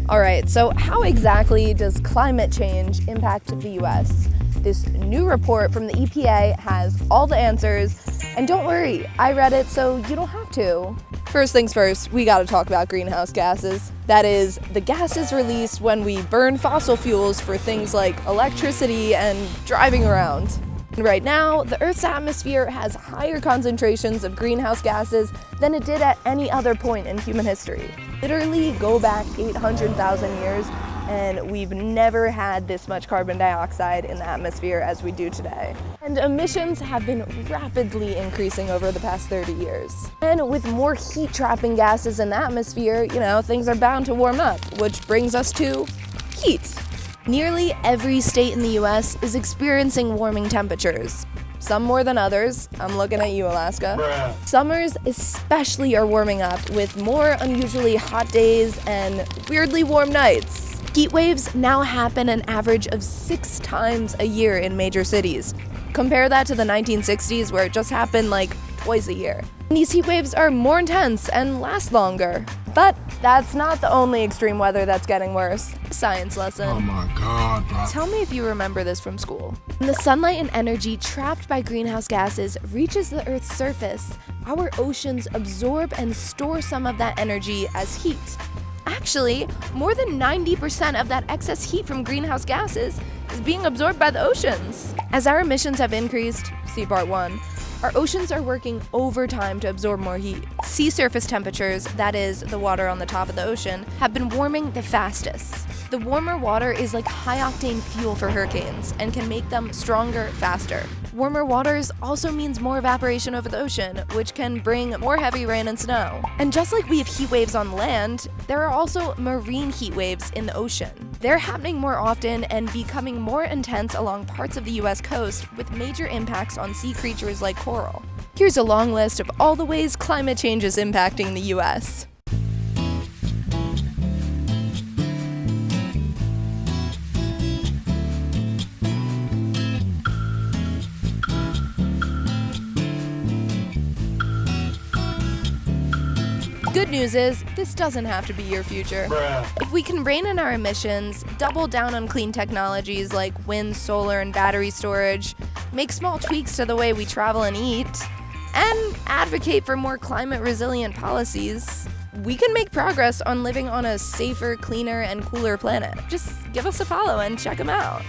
All right, so how exactly does climate change impact the US? This new report from the EPA has all the answers, and don't worry, I read it so you don't have to. First things first, we gotta talk about greenhouse gases. That is, the gases released when we burn fossil fuels for things like electricity and driving around. Right now, the Earth's atmosphere has higher concentrations of greenhouse gases than it did at any other point in human history. Literally go back 800,000 years, and we've never had this much carbon dioxide in the atmosphere as we do today. And emissions have been rapidly increasing over the past 30 years. And with more heat-trapping gases in the atmosphere, things are bound to warm up, which brings us to heat. Nearly every state in the US is experiencing warming temperatures. Some more than others. I'm looking at you, Alaska. Summers especially are warming up with more unusually hot days and weirdly warm nights. Heat waves now happen an average of 6 times a year in major cities. Compare that to the 1960s where it just happened like twice a year. These heat waves are more intense and last longer. But that's not the only extreme weather that's getting worse. Science lesson. Oh my God, bro. Tell me if you remember this from school. When the sunlight and energy trapped by greenhouse gases reaches the Earth's surface, our oceans absorb and store some of that energy as heat. Actually, more than 90% of that excess heat from greenhouse gases is being absorbed by the oceans. As our emissions have increased, see part 1, our oceans are working overtime to absorb more heat. Sea surface temperatures, that is, the water on the top of the ocean, have been warming the fastest. The warmer water is like high-octane fuel for hurricanes and can make them stronger faster. Warmer waters also means more evaporation over the ocean, which can bring more heavy rain and snow. And just like we have heat waves on land, there are also marine heat waves in the ocean. They're happening more often and becoming more intense along parts of the US coast, with major impacts on sea creatures like coral. Here's a long list of all the ways climate change is impacting the US. Good news is, this doesn't have to be your future. If we can rein in our emissions, double down on clean technologies like wind, solar, and battery storage, make small tweaks to the way we travel and eat, and advocate for more climate-resilient policies, we can make progress on living on a safer, cleaner, and cooler planet. Just give us a follow and check them out.